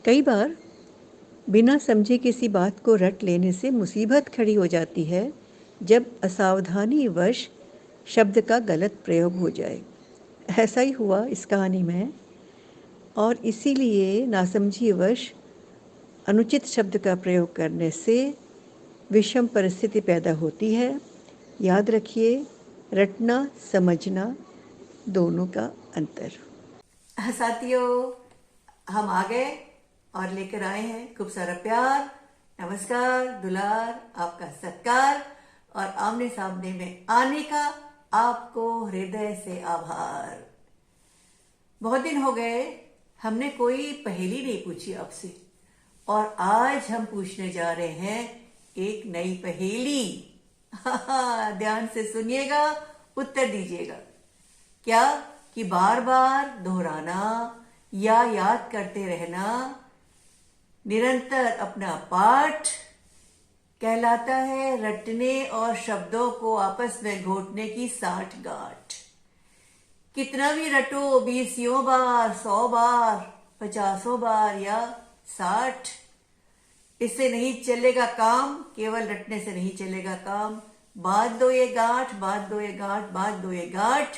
कई बार बिना समझे किसी बात को रट लेने से मुसीबत खड़ी हो जाती है जब असावधानी वश शब्द का गलत प्रयोग हो जाए। ऐसा ही हुआ इस कहानी में और इसीलिए नासमझी वश अनुचित शब्द का प्रयोग करने से विषम परिस्थिति पैदा होती है। याद रखिए, रटना समझना दोनों का अंतर। साथियों, हम आ गए और लेकर आए हैं खूब सारा प्यार, नमस्कार, दुलार, आपका सत्कार और आमने सामने में आने का आपको हृदय से आभार। बहुत दिन हो गए हमने कोई पहेली नहीं पूछी आपसे और आज हम पूछने जा रहे हैं एक नई पहेली। ध्यान से सुनिएगा, उत्तर दीजिएगा। क्या कि बार बार दोहराना या याद करते रहना निरंतर अपना पाठ कहलाता है रटने और शब्दों को आपस में घोटने की साठगांठ। कितना भी रटो, 20 बार, 100 बार, 50 बार या 60, इससे नहीं चलेगा काम। केवल रटने से नहीं चलेगा काम। बांध दो ये गांठ, बांध दो ये गांठ, बांध दो ये गांठ।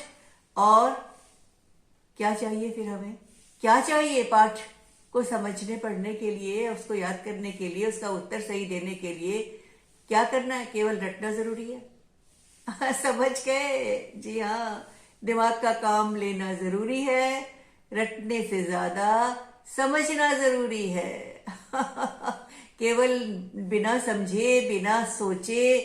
और क्या चाहिए फिर हमें? क्या चाहिए? पाठ को समझने पढ़ने के लिए, उसको याद करने के लिए, उसका उत्तर सही देने के लिए क्या करना है? केवल रटना जरूरी है। समझ गए? जी हाँ, दिमाग का काम लेना जरूरी है। रटने से ज्यादा समझना जरूरी है। केवल बिना समझे, बिना सोचे,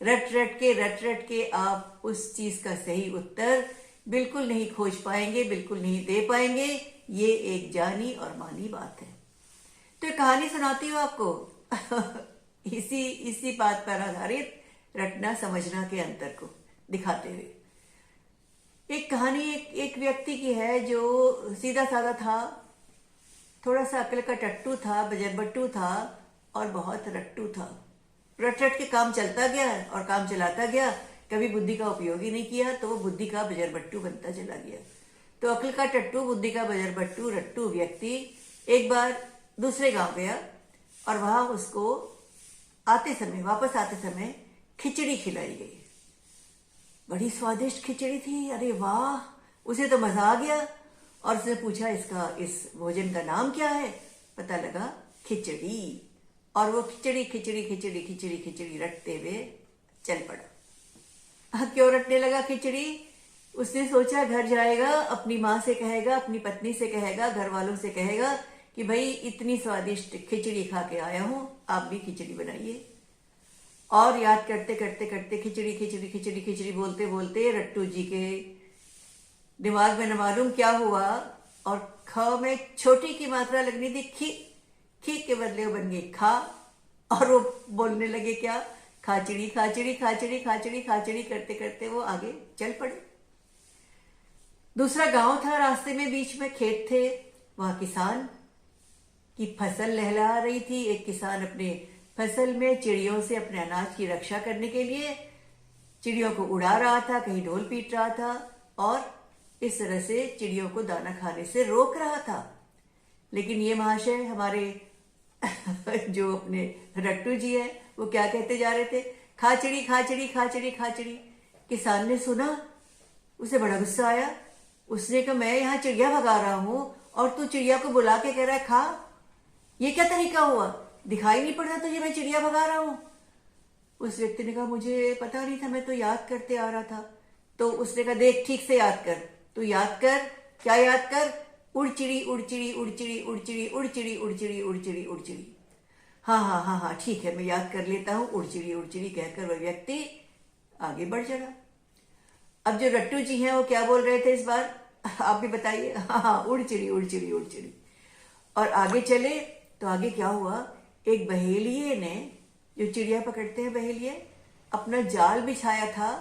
रट रट के आप उस चीज का सही उत्तर बिल्कुल नहीं खोज पाएंगे, बिल्कुल नहीं दे पाएंगे। ये एक जानी और मानी बात है। तो एक कहानी सुनाती हूँ आपको। इसी बात पर आधारित रटना समझना के अंतर को दिखाते हुए। एक कहानी एक व्यक्ति की है जो सीधा साधा था, थोड़ा सा अकल का टट्टू था, बजरबट्टू था और बहुत रट्टू था। रट रट के काम चलता गया और काम चलाता गया, कभी बुद्धि का उपयोग ही नहीं किया, तो वो बुद्धि का बजरबट्टू बनता चला गया। तो अकल का टट्टू, बुद्धि का बजरबट्टू, रट्टू व्यक्ति एक बार दूसरे गांव गया और वहां उसको वापस आते समय खिचड़ी खिलाई गई। बड़ी स्वादिष्ट खिचड़ी थी। अरे वाह, उसे तो मजा आ गया और उसने पूछा इस भोजन का नाम क्या है? पता लगा खिचड़ी। और वो खिचड़ी खिचड़ी खिचड़ी खिचड़ी खिचड़ी रटते हुए चल पड़ा। क्यों रटने लगा खिचड़ी? उसने सोचा घर जाएगा, अपनी माँ से कहेगा, अपनी पत्नी से कहेगा, घर वालों से कहेगा कि भाई इतनी स्वादिष्ट खिचड़ी खा के आया हूं, आप भी खिचड़ी बनाइए। और याद करते करते करते खिचड़ी खिचड़ी खिचड़ी खिचड़ी बोलते बोलते रट्टू जी के दिमाग में न मालूम क्या हुआ और ख में छोटी की मात्रा लगनी थी, खी के बदले वो बन गई खा। और वो बोलने लगे क्या? खाचड़ी खाचड़ी खाचड़ी खाचड़ी खाचड़ी करते करते वो आगे चल पड़े। दूसरा गांव था, रास्ते में बीच में खेत थे। वहां किसान की फसल लहलहा रही थी। एक किसान अपने फसल में चिड़ियों से अपने अनाज की रक्षा करने के लिए चिड़ियों को उड़ा रहा था, कहीं ढोल पीट रहा था और इस तरह से चिड़ियों को दाना खाने से रोक रहा था। लेकिन ये महाशय हमारे जो अपने रट्टू जी है, वो क्या कहते जा रहे थे? खाचड़ी खाचड़ी खाचड़ी खाचड़ी। किसान ने सुना, उसे बड़ा गुस्सा आया। उसने कहा, मैं यहाँ चिड़िया भगा रहा हूं और तू चिड़िया को बुला के कह रहा है खा? ये क्या तरीका हुआ? दिखाई नहीं पड़ता तुझे मैं चिड़िया भगा रहा हूं? उस व्यक्ति ने कहा, मुझे पता नहीं था, मैं तो याद करते आ रहा था। तो उसने कहा, देख ठीक से याद कर, तू याद कर। क्या याद कर? उड़चिड़ी उड़चिड़ी उड़चिड़ी उड़चिड़ी उड़चिड़ी उड़चिड़ी उड़चिड़ी उड़चिड़ी। हाँ हाँ हाँ हाँ ठीक है, मैं याद कर लेता हूँ। उड़चिड़ी उड़चिड़ी कहकर वह व्यक्ति आगे बढ़ चला। अब जो रट्टू जी हैं वो क्या बोल रहे थे इस बार? आप भी बताइए। हाँ हाँ, उड़चिड़ी उड़चिड़ी उड़चिड़ी। और आगे चले तो आगे क्या हुआ? एक बहेलिये ने, जो चिड़िया पकड़ते हैं बहेलिये, अपना जाल बिछाया था।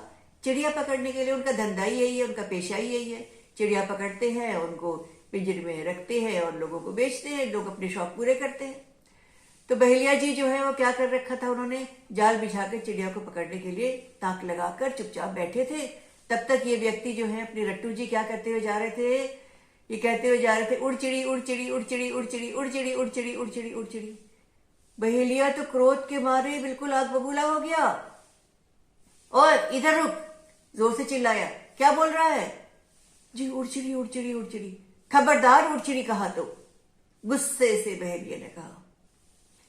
चिड़िया पकड़ने के लिए उनका धंधा ही यही है, उनका पेशा ही यही है। चिड़िया पकड़ते हैं, उनको पिंजरे में रखते हैं और लोगों को बेचते हैं। लोग अपने शौक पूरे करते हैं। तो बहेलिया जी जो है वो क्या कर रखा था, उन्होंने जाल बिछाकर चिड़िया को पकड़ने के लिए ताक लगाकर चुपचाप बैठे थे। तब तक ये व्यक्ति जो है अपने रट्टू जी क्या करते हुए जा रहे थे? ये कहते हुए जा रहे थे, उड़ चिड़ी उड़ चिड़ी उड़ चिड़ी उड़ चिड़ी उड़ चिड़ी उड़ चिड़ी उड़ चिड़ी उड़ चिड़ी। बहेलिया तो क्रोध के मारे बिल्कुल आग बबूला हो गया। और इधर रुक, जोर से चिल्लाया, क्या बोल रहा है? जी उड़ चिड़ी उड़ चिड़ी उड़ चिड़ी। खबरदार उड़ चिड़ी कहा तो, गुस्से से बहेलिया ने कहा।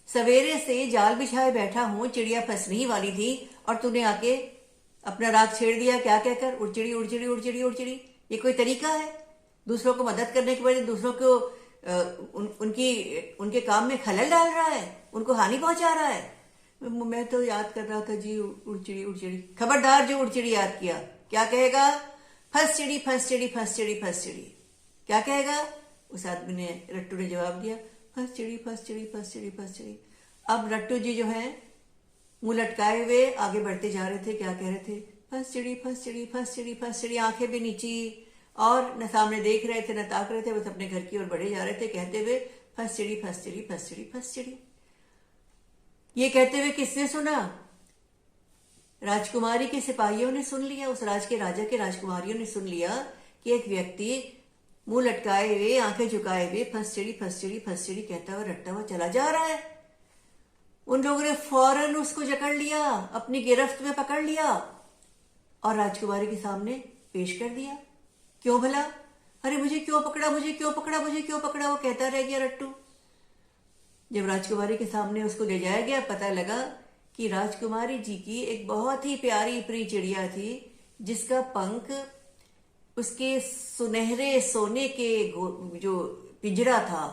सवेरे से जाल बिछाए बैठा हूं, चिड़िया फंसने ही वाली थी और तूने आके अपना राग छेड़ दिया, क्या कहकर उड़ चिड़ी उड़ चिड़ी उड़ चिड़ी उड़ चिड़ी। ये कोई तरीका है? दूसरों को मदद करने के बजाय दूसरों को उनके काम में खलल डाल रहा है, उनको हानि पहुंचा रहा है। मैं तो याद कर रहा था जी उड़ चिड़ी उड़ चिड़ी। खबरदार जो उड़ चिड़ी याद किया, क्या कहेगा? फंस चिड़ी फंस चिड़ी फंस चिड़ी फंस चिड़ी। क्या कहेगा? उस आदमी ने, रट्टू ने जवाब दिया, फंस चिड़ी फंस चिड़ी फंस चिड़ी फंस चिड़ी। अब रट्टू जी जो है मुंह लटकाए हुए आगे बढ़ते जा रहे थे। क्या कह रहे थे? फंस चिड़ी फंस चिड़ी फंस चिड़ी फंस चिड़ी। आंखें भी नीची और न सामने देख रहे थे न ताक रहे थे, बस अपने घर की ओर बढ़े जा रहे थे कहते हुए फंस चिड़ी फंस चिड़ी फंस चिड़ी फंस चिड़ी। ये कहते हुए किसने सुना? राजकुमारी के सिपाहियों ने सुन लिया। उस राज के राजा के राजकुमारियों ने सुन लिया कि एक व्यक्ति मुंह लटकाए हुए आंखें झुकाए हुए फंस चिड़ी फंस चिड़ी फंस चिड़ी कहता हुआ रट्टा हुआ चला जा रहा है। उन लोगों ने फौरन उसको जकड़ लिया, अपनी गिरफ्त में पकड़ लिया और राजकुमारी के सामने पेश कर दिया। क्यों भला? अरे मुझे क्यों पकड़ा, मुझे क्यों पकड़ा, मुझे क्यों पकड़ा, वो कहता रह गया रट्टू। जब राजकुमारी के सामने उसको ले जाया गया, पता लगा कि राजकुमारी जी की एक बहुत ही प्यारी प्रिय चिड़िया थी जिसका पंख उसके सुनहरे सोने के जो पिंजरा था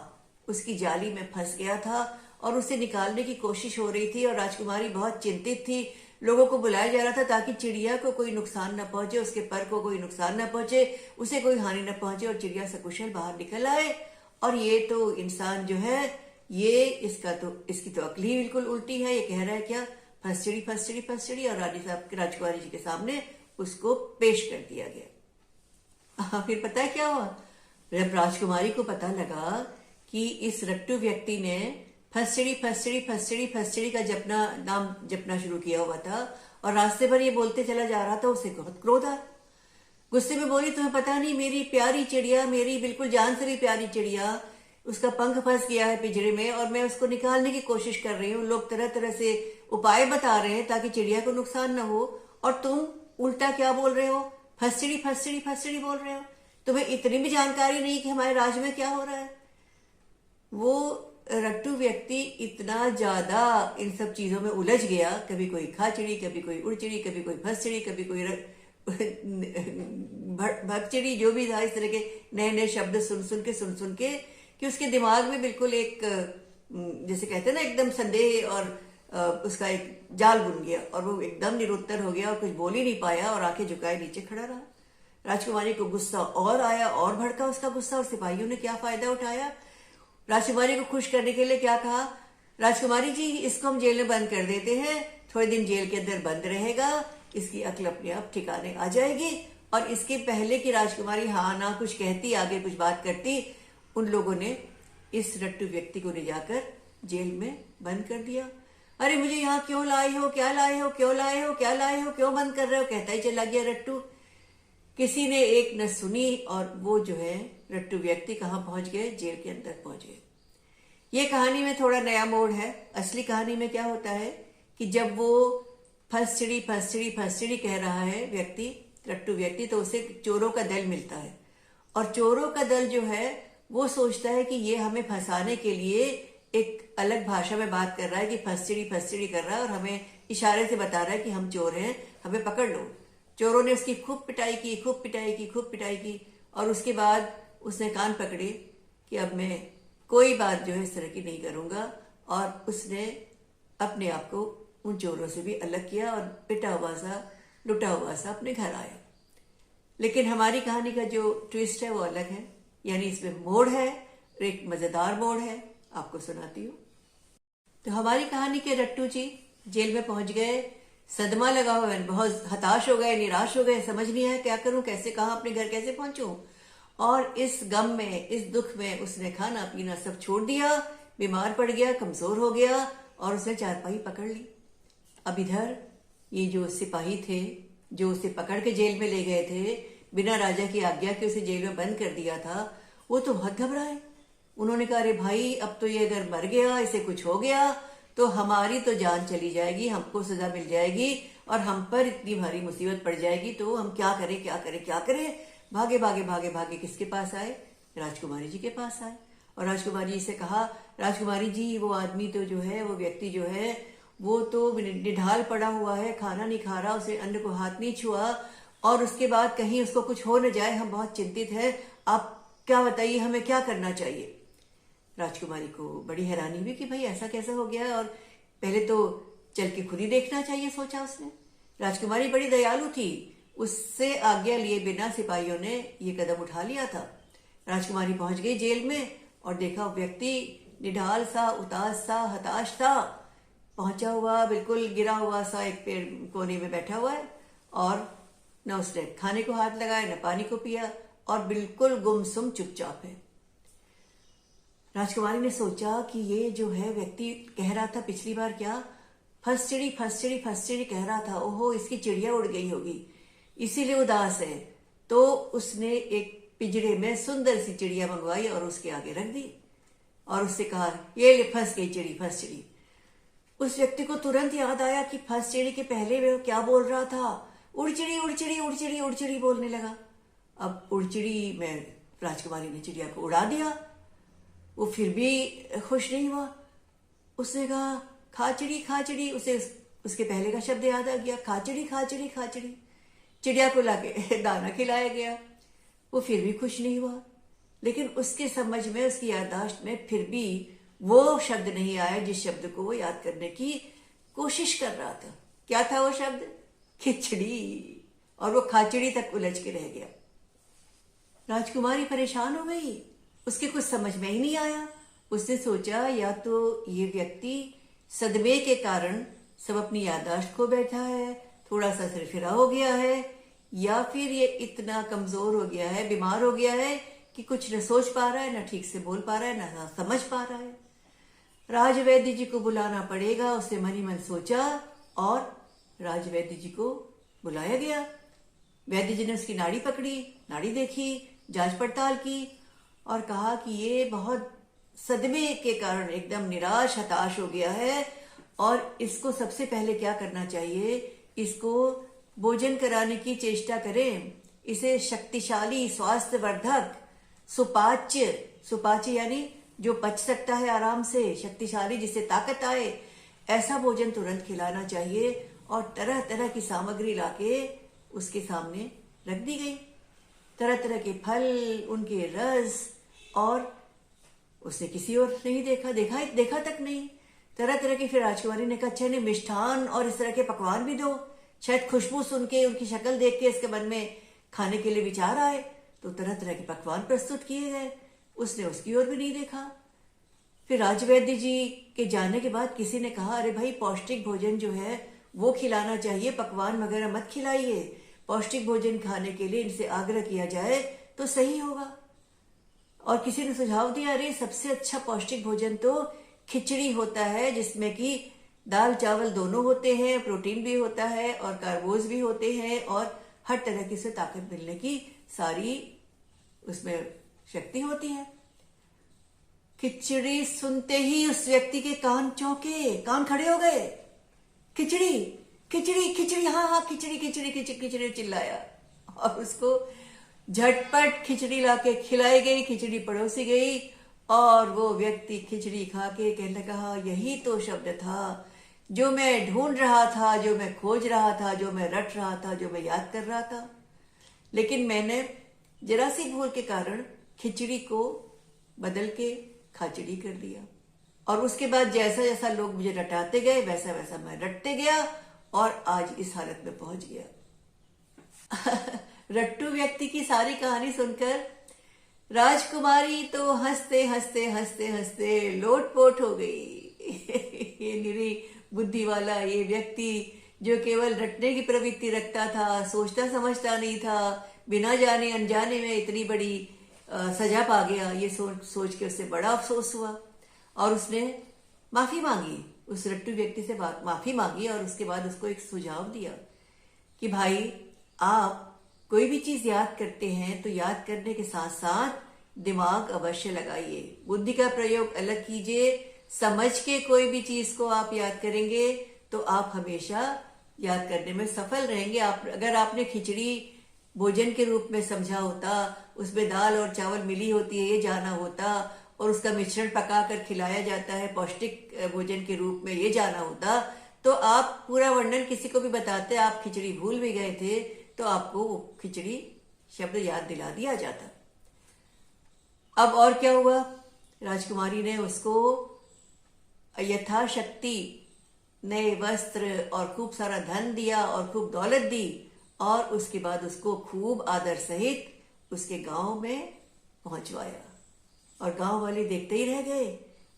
उसकी जाली में फंस गया था और उसे निकालने की कोशिश हो रही थी और राजकुमारी बहुत चिंतित थी। लोगों को बुलाया जा रहा था ताकि चिड़िया को कोई नुकसान न पहुंचे, उसके पर को कोई नुकसान न पहुंचे, उसे कोई हानि न पहुंचे और चिड़िया सकुशल बाहर निकल आए। और ये तो इंसान जो है ये इसकी तो अक्ल ही बिल्कुल उल्टी है। ये कह रहा है क्या? फंस चिड़ी फंस चिड़ी फंस चिड़ी। और राजकुमारी जी के सामने उसको पेश कर दिया गया। फिर पता है क्या हुआ? जब राजकुमारी को पता लगा कि इस रट्टू व्यक्ति ने फंसचिड़ी फंसचिड़ी फंसचिड़ी फंसचिड़ी का नाम जपना शुरू किया हुआ था और रास्ते पर ये बोलते चला जा रहा था, उसे बहुत क्रोध आया। गुस्से में बोली, तुम्हें पता नहीं मेरी प्यारी चिड़िया, मेरी बिल्कुल जान से भी प्यारी चिड़िया, उसका पंख फंस गया है पिंजरे में और मैं उसको निकालने की कोशिश कर रही हूँ। लोग तरह तरह से उपाय बता रहे हैं ताकि चिड़िया को नुकसान न हो और तुम उल्टा क्या बोल रहे हो? फंसचिड़ी फंसचिड़ी फंसचिड़ी बोल रहे हो। तुम्हें इतनी भी जानकारी नहीं कि हमारे राज्य में क्या हो रहा है। वो रट्टू व्यक्ति इतना ज्यादा इन सब चीजों में उलझ गया, कभी कोई खा चिड़ी, कभी कोई उड़ चिड़ी, कभी कोई फंस चिड़ी, कभी कोई भग चिड़ी, जो भी था इस तरह के नए नए शब्द सुन सुन के कि उसके दिमाग में बिल्कुल एक जैसे कहते हैं ना एकदम संदेह और उसका एक जाल बुन गया और वो एकदम निरुत्तर हो गया और कुछ बोल ही नहीं पाया और आंखें झुकाए नीचे खड़ा रहा। राजकुमारी को गुस्सा और आया और भड़का उसका गुस्सा और सिपाहियों ने क्या फायदा उठाया? राजकुमारी को खुश करने के लिए क्या कहा? राजकुमारी जी, इसको हम जेल में बंद कर देते हैं, थोड़े दिन जेल के अंदर बंद रहेगा, इसकी अक्ल अपने आप ठिकाने आ जाएगी। और इसके पहले कि राजकुमारी हाँ ना कुछ कहती, आगे कुछ बात करती, उन लोगों ने इस रट्टू व्यक्ति को ले जाकर जेल में बंद कर दिया। अरे मुझे यहाँ क्यों लाए हो, क्या लाए हो, क्यों लाए हो, क्या लाए हो, क्यों बंद कर रहे हो, कहता ही चला गया रट्टू। किसी ने एक न सुनी और वो जो है रट्टू व्यक्ति कहाँ पहुंच गए? जेल के अंदर पहुंच गए। ये कहानी में थोड़ा नया मोड़ है। असली कहानी में क्या होता है कि जब वो फंसचिड़ी फंसचिड़ी फंसचिड़ी कह रहा है व्यक्ति, रट्टू व्यक्ति, तो उसे चोरों का दल मिलता है और चोरों का दल जो है वो सोचता है कि ये हमें फंसाने के लिए एक अलग भाषा में बात कर रहा है कि फंसचिड़ी फंसचिड़ी कर रहा है और हमें इशारे से बता रहा है कि हम चोर हैं, हमें पकड़ लो। चोरों ने उसकी खूब पिटाई की, खूब पिटाई की, खूब पिटाई की और उसके बाद उसने कान पकड़े कि अब मैं कोई बात जो है इस तरह की नहीं करूंगा और उसने अपने आप को उन चोरों से भी अलग किया और पिटा हुआ सा, लुटा हुआ सा अपने घर आया। लेकिन हमारी कहानी का जो ट्विस्ट है वो अलग है, यानी इसमें मोड़ है, एक मजेदार मोड़ है, आपको सुनाती हूँ। तो हमारी कहानी के रट्टू जी जेल में पहुंच गए, सदमा लगा हुआ है, बहुत हताश हो गए, निराश हो गए, समझ नहीं आया क्या करूं, कैसे, कहां अपने घर कैसे पहुंचूं। और इस गम में, इस दुख में उसने खाना पीना सब छोड़ दिया, बीमार पड़ गया, कमजोर हो गया और उसने चारपाई पकड़ ली। अब इधर ये जो सिपाही थे जो उसे पकड़ के जेल में ले गए थे, बिना राजा की आज्ञा के उसे जेल में बंद कर दिया था, वो तो बहुत घबराए। उन्होंने कहा, अरे भाई अब तो ये अगर मर गया, इसे कुछ हो गया तो हमारी तो जान चली जाएगी, हमको सजा मिल जाएगी और हम पर इतनी भारी मुसीबत पड़ जाएगी, तो हम क्या करें क्या करें क्या करें। भागे भागे भागे भागे किसके पास आए? राजकुमारी जी के पास आए और राजकुमारी जी से कहा, राजकुमारी जी वो आदमी तो जो है, वो व्यक्ति जो है वो तो निढाल पड़ा हुआ है, खाना नहीं खा रहा, उसे अन्न को हाथ नहीं छुआ और उसके बाद कहीं उसको कुछ हो न जाए, हम बहुत चिंतित हैं, आप क्या बताइए हमें क्या करना चाहिए। राजकुमारी को बड़ी हैरानी हुई कि भाई ऐसा कैसा हो गया, और पहले तो चल के खुद ही देखना चाहिए, सोचा उसने। राजकुमारी बड़ी दयालु थी, उससे आज्ञा लिए बिना सिपाहियों ने ये कदम उठा लिया था। राजकुमारी पहुंच गई जेल में और देखा व्यक्ति निढाल सा, उदास सा, हताश सा, पहुंचा हुआ, बिल्कुल गिरा हुआ सा एक पेड़ कोने में बैठा हुआ है और न उसने खाने को हाथ लगाया न पानी को पिया और बिल्कुल गुमसुम चुपचाप है। राजकुमारी ने सोचा कि ये जो है व्यक्ति कह रहा था पिछली बार क्या, फंस चिड़ी फंस चिड़ी फंस चिड़ी कह रहा था, ओहो इसकी चिड़िया उड़ गई होगी इसीलिए उदास है। तो उसने एक पिंजरे में सुंदर सी चिड़िया मंगवाई और उसके आगे रख दी और उससे कहा, ये ले फंस गई चिड़ी, फंस चिड़ी। उस व्यक्ति को तुरंत याद आया कि फंस चिड़ी के पहले वो क्या बोल रहा था, उड़ चिड़ी उड़ चिड़ी उड़ चिड़ी उड़ चिड़ी बोलने लगा। अब उड़ चिड़ी में राजकुमारी ने चिड़िया को उड़ा दिया, वो फिर भी खुश नहीं हुआ। उसने कहा, खा चिड़ी, उसे उसके पहले का शब्द याद आ गया, खा चिड़ी खा चिड़ी खा चिड़ी। चिड़िया को लाके दाना खिलाया गया, वो फिर भी खुश नहीं हुआ। लेकिन उसके समझ में, उसकी याददाश्त में फिर भी वो शब्द नहीं आया जिस शब्द को वो याद करने की कोशिश कर रहा था। क्या था वो शब्द? खिचड़ी। और वो खाचड़ी तक उलझ के रह गया। राजकुमारी परेशान हो गई, उसके कुछ समझ में ही नहीं आया। उसने सोचा या तो ये व्यक्ति सदमे के कारण सब अपनी याददाश्त खो बैठा है, थोड़ा सा सिरफिरा हो गया है, या फिर ये इतना कमजोर हो गया है, बीमार हो गया है कि कुछ न सोच पा रहा है, न ठीक से बोल पा रहा है, न समझ पा रहा है। राजवैद्य जी को बुलाना पड़ेगा, उसने मन ही मन सोचा और राजवैद्य जी को बुलाया गया। वैद्य जी ने उसकी नाड़ी पकड़ी, नाड़ी देखी, जांच पड़ताल की और कहा कि ये बहुत सदमे के कारण एकदम निराश हताश हो गया है और इसको सबसे पहले क्या करना चाहिए, इसको भोजन कराने की चेष्टा करें, इसे शक्तिशाली स्वास्थ्यवर्धक सुपाच्य, सुपाच्य यानी जो पच सकता है आराम से, शक्तिशाली जिससे ताकत आए, ऐसा भोजन तुरंत खिलाना चाहिए। और तरह तरह की सामग्री लाके उसके सामने रख दी गई, तरह तरह के फल, उनके रस, और उसने किसी और नहीं देखा तक नहीं। तरह तरह की, फिर राजकुमारी ने कहा, अच्छा ने मिष्ठान और इस तरह के पकवान भी दो, शायद खुशबू सुन के, उनकी शक्ल देख के इसके मन में खाने के लिए विचार आए। तो तरह तरह के पकवान प्रस्तुत किए गए, उसने उसकी ओर भी नहीं देखा। फिर राजवैद्य जी के जाने के बाद किसी ने कहा, अरे भाई पौष्टिक भोजन जो है वो खिलाना चाहिए, पकवान वगैरह मत खिलाइए, पौष्टिक भोजन खाने के लिए इनसे आग्रह किया जाए तो सही होगा। और किसी ने सुझाव दिया, अरे सबसे अच्छा पौष्टिक भोजन तो खिचड़ी होता है, जिसमें कि दाल चावल दोनों होते हैं, प्रोटीन भी होता है और कार्बोज भी होते हैं और हर तरह की से ताकत मिलने की सारी उसमें शक्ति होती है। खिचड़ी सुनते ही उस व्यक्ति के कान चौंके, कान खड़े हो गए। खिचड़ी खिचड़ी खिचड़ी, हाँ हाँ खिचड़ी खिचड़ी खिचड़ी खिचड़ी चिल्लाया और उसको झटपट खिचड़ी लाके खिलाई गई, खिचड़ी परोसी गई और वो व्यक्ति खिचड़ी खा के कहने लगा, यही तो शब्द था जो मैं ढूंढ रहा था, जो मैं खोज रहा था, जो मैं रट रहा था, जो मैं याद कर रहा था। लेकिन मैंने जरा सी भूल के कारण खिचड़ी को बदल के खाचड़ी कर लिया और उसके बाद जैसा जैसा लोग मुझे रटाते गए वैसा वैसा मैं रटते गया और आज इस हालत में पहुंच गया। रट्टू व्यक्ति की सारी कहानी सुनकर राजकुमारी तो हंसते हंसते हंसते हंसते लोटपोट हो गई। ये निरी बुद्धि वाला ये व्यक्ति जो केवल रटने की प्रवृत्ति रखता था, सोचता समझता नहीं था, बिना जाने अनजाने में इतनी बड़ी सजा पा गया, ये सोच के उससे बड़ा अफसोस हुआ और उसने माफी मांगी, उस रट्टू व्यक्ति से माफी मांगी और उसके बाद उसको एक सुझाव दिया कि भाई आप कोई भी चीज याद करते हैं तो याद करने के साथ साथ दिमाग अवश्य लगाइए, बुद्धि का प्रयोग अलग कीजिए। समझ के कोई भी चीज को आप याद करेंगे तो आप हमेशा याद करने में सफल रहेंगे। अगर आपने खिचड़ी भोजन के रूप में समझा होता, उसमें दाल और चावल मिली होती है ये जाना होता, और उसका मिश्रण पकाकर खिलाया जाता है पौष्टिक भोजन के रूप में ये जाना होता, तो आप पूरा वर्णन किसी को भी बताते, आप खिचड़ी भूल भी गए थे तो आपको वो खिचड़ी शब्द याद दिला दिया जाता। अब और क्या हुआ, राजकुमारी ने उसको यथाशक्ति नए वस्त्र और खूब सारा धन दिया और खूब दौलत दी, और उसके बाद उसको खूब आदर सहित उसके गांव में पहुंचवाया। और गांव वाले देखते ही रह गए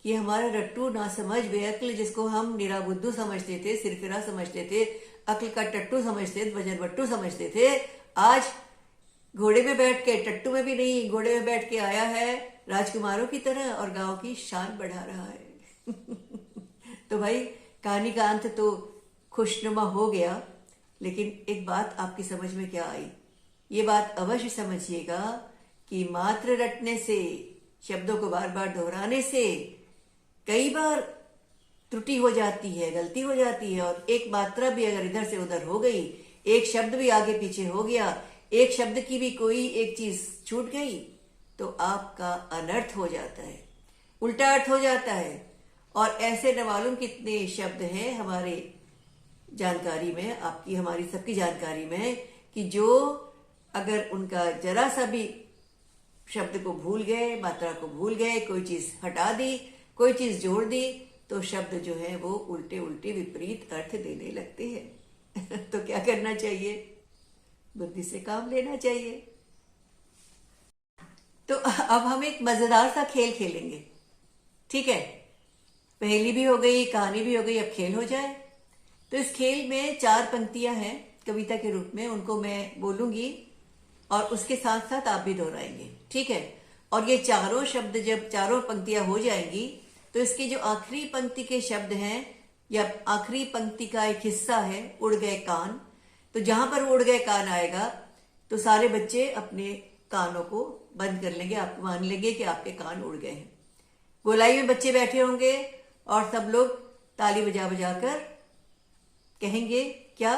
कि हमारा रट्टू ना समझ बेअक्ल, जिसको हम निराबुद्धू समझते थे, सिरफिरा समझते थे, अक्ल का टट्टू समझते थे, वजन बट्टू समझते थे, आज घोड़े में बैठ के, टट्टू में भी नहीं, घोड़े में बैठ के आया है राजकुमारों की तरह और गांव की शान बढ़ा रहा है। तो भाई कहानी का अंत तो खुशनुमा हो गया, लेकिन एक बात आपकी समझ में क्या आई, ये बात अवश्य समझिएगा कि मात्र रटने से, शब्दों को बार बार दोहराने से कई बार त्रुटि हो जाती है, गलती हो जाती है, और एक मात्रा भी अगर इधर से उधर हो गई, एक शब्द भी आगे पीछे हो गया, एक शब्द की भी कोई एक चीज छूट गई, तो आपका अनर्थ हो जाता है, उल्टा अर्थ हो जाता है। और ऐसे न मालूम कितने शब्द हैं हमारे जानकारी में, आपकी हमारी सबकी जानकारी में, कि जो अगर उनका जरा सा भी शब्द को भूल गए, मात्रा को भूल गए, कोई चीज हटा दी, कोई चीज जोड़ दी, तो शब्द जो है वो उल्टे उल्टे विपरीत अर्थ देने लगते हैं। तो क्या करना चाहिए, बुद्धि से काम लेना चाहिए। तो अब हम एक मजेदार सा खेल खेलेंगे, ठीक है, पहेली भी हो गई, कहानी भी हो गई, अब खेल हो जाए। तो इस खेल में 4 पंक्तियां हैं कविता के रूप में, उनको मैं बोलूंगी और उसके साथ साथ आप भी दोहराएंगे, ठीक है। और ये चारों शब्द जब चारों पंक्तियां हो जाएंगी तो इसकी जो आखिरी पंक्ति के शब्द हैं या आखिरी पंक्ति का एक हिस्सा है उड़ गए कान, तो जहां पर उड़ गए कान आएगा तो सारे बच्चे अपने कानों को बंद कर लेंगे, आप मान लेंगे कि आपके कान उड़ गए हैं। गोलाई में बच्चे बैठे होंगे और सब लोग ताली बजा बजा कर कहेंगे क्या,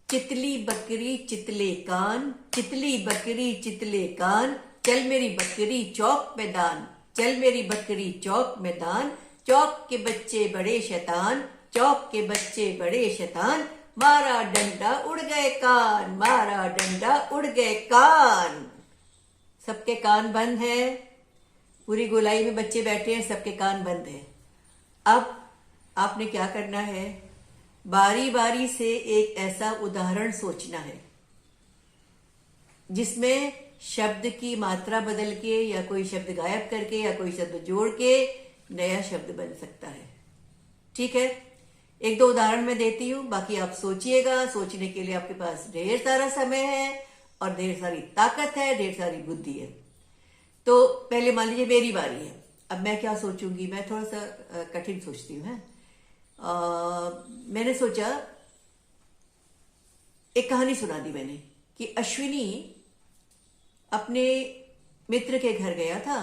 चितली बकरी चितले कान, चितली बकरी चितले कान, चल मेरी बकरी चौक में दान, चल मेरी बकरी चौक में दान, चौक के बच्चे बड़े शैतान, चौक के बच्चे बड़े शैतान, मारा डंडा उड़ गए कान, मारा डंडा उड़ गए कान। सबके कान बंद हैं, पूरी गोलाई में बच्चे बैठे हैं, सबके कान बंद हैं। अब आपने क्या करना है, बारी बारी से एक ऐसा उदाहरण सोचना है जिसमें शब्द की मात्रा बदल के या कोई शब्द गायब करके या कोई शब्द जोड़ के नया शब्द बन सकता है, ठीक है। 1-2 उदाहरण मैं देती हूं, बाकी आप सोचिएगा। सोचने के लिए आपके पास ढेर सारा समय है और ढेर सारी ताकत है, ढेर सारी बुद्धि है। तो पहले मान लीजिए मेरी बारी है, अब मैं क्या सोचूंगी, मैं थोड़ा सा कठिन सोचती हूँ। मैंने सोचा, एक कहानी सुना दी मैंने कि अश्विनी अपने मित्र के घर गया था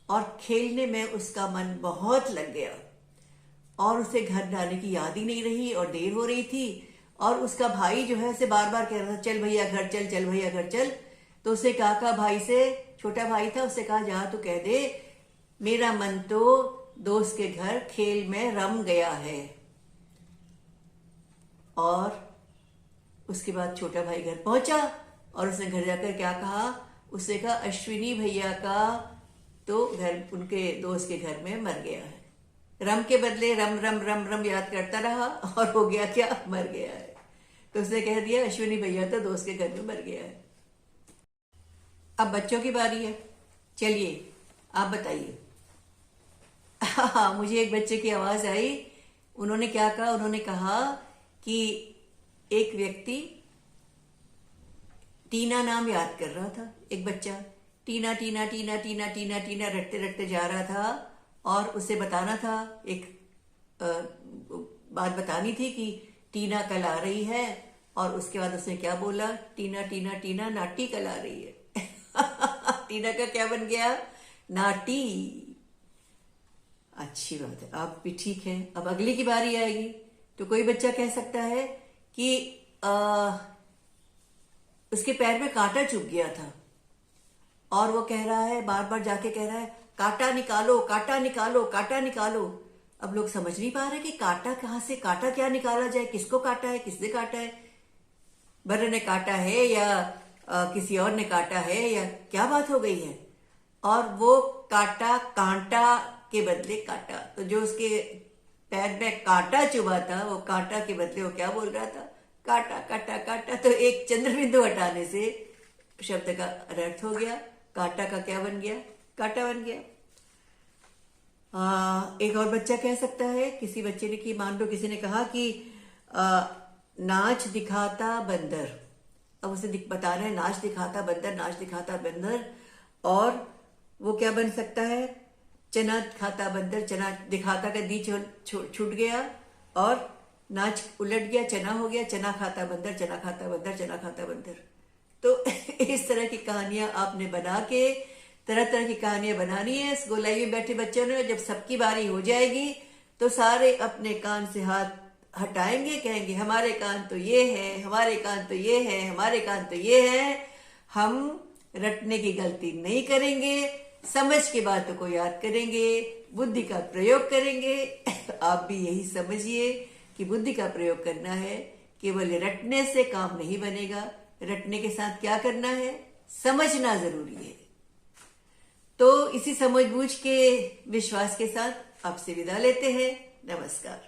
और खेलने में उसका मन बहुत लग गया और उसे घर जाने की याद ही नहीं रही और देर हो रही थी, और उसका भाई जो है उसे बार बार कह रहा था चल भैया घर चल, चल भैया घर चल। तो उसे कहा भाई से, छोटा भाई था, उससे कहा जा तो कह दे मेरा मन तो दोस्त के घर खेल में रम गया है। और उसके बाद छोटा भाई घर पहुंचा और उसने घर जाकर क्या कहा, उसने कहा अश्विनी भैया का तो घर उनके दोस्त के घर में मर गया है। रम के बदले रम रम रम रम याद करता रहा और हो गया क्या, मर गया है। तो उसने कह दिया अश्विनी भैया तो दोस्त के घर में मर गया है। अब बच्चों की बारी है, चलिए आप बताइए। हाँ, मुझे एक बच्चे की आवाज आई, उन्होंने क्या कहा, उन्होंने कहा कि एक व्यक्ति टीना नाम याद कर रहा था, एक बच्चा टीना टीना टीना टीना टीना टीना रटते रटते जा रहा था और उसे बताना था, एक बात बतानी थी कि टीना कल आ रही है, और उसके बाद उसने क्या बोला, टीना टीना टीना नाटी कल आ रही है। टीना का क्या बन गया? नाटी। अच्छी बात है, आप भी ठीक है। अब अगली की बारी आएगी तो कोई बच्चा कह सकता है कि उसके पैर में कांटा चुभ गया था और वो कह रहा है, बार बार जाके कह रहा है, कांटा निकालो, कांटा निकालो, कांटा निकालो। अब लोग समझ नहीं पा रहे कि कांटा कहां से, कांटा क्या निकाला जाए, किसको काटा है, किसने काटा है, बर्र ने काटा है या किसी और ने काटा है, या क्या बात हो गई है। और वो काटा, कांटा के बदले काटा, तो जो उसके पैर में कांटा चुभा था वो कांटा के बदले वो क्या बोल रहा था? काटा काटा काटा। तो एक चंद्र बिंदु हटाने से शब्द का अर्थ हो गया, कांटा का क्या बन गया? कांटा बन गया। एक और बच्चा कह सकता है, किसी बच्चे ने, कि मान लो किसी ने कहा कि नाच दिखाता बंदर। अब उसे बता रहे हैं नाच दिखाता बंदर, नाच दिखाता बंदर, और वो क्या बन सकता है? चना खाता बंदर, चना दिखाता का दी छूट गया और नाच उलट गया, चना हो गया, चना खाता बंदर, चना खाता बंदर, चना खाता बंदर। तो इस तरह की कहानियां आपने बना के, तरह तरह की कहानियां बनानी है। इस गोलाई में बैठे बच्चों ने, जब सबकी बारी हो जाएगी तो सारे अपने कान से हाथ हटाएंगे, कहेंगे हमारे कान तो ये है, हमारे कान तो ये है, हमारे कान तो ये है। हम रटने की गलती नहीं करेंगे, समझ के बातों को याद करेंगे, बुद्धि का प्रयोग करेंगे। आप भी यही समझिए कि बुद्धि का प्रयोग करना है, केवल रटने से काम नहीं बनेगा। रटने के साथ क्या करना है? समझना जरूरी है। तो इसी समझ बूझ के, विश्वास के साथ आपसे विदा लेते हैं। नमस्कार।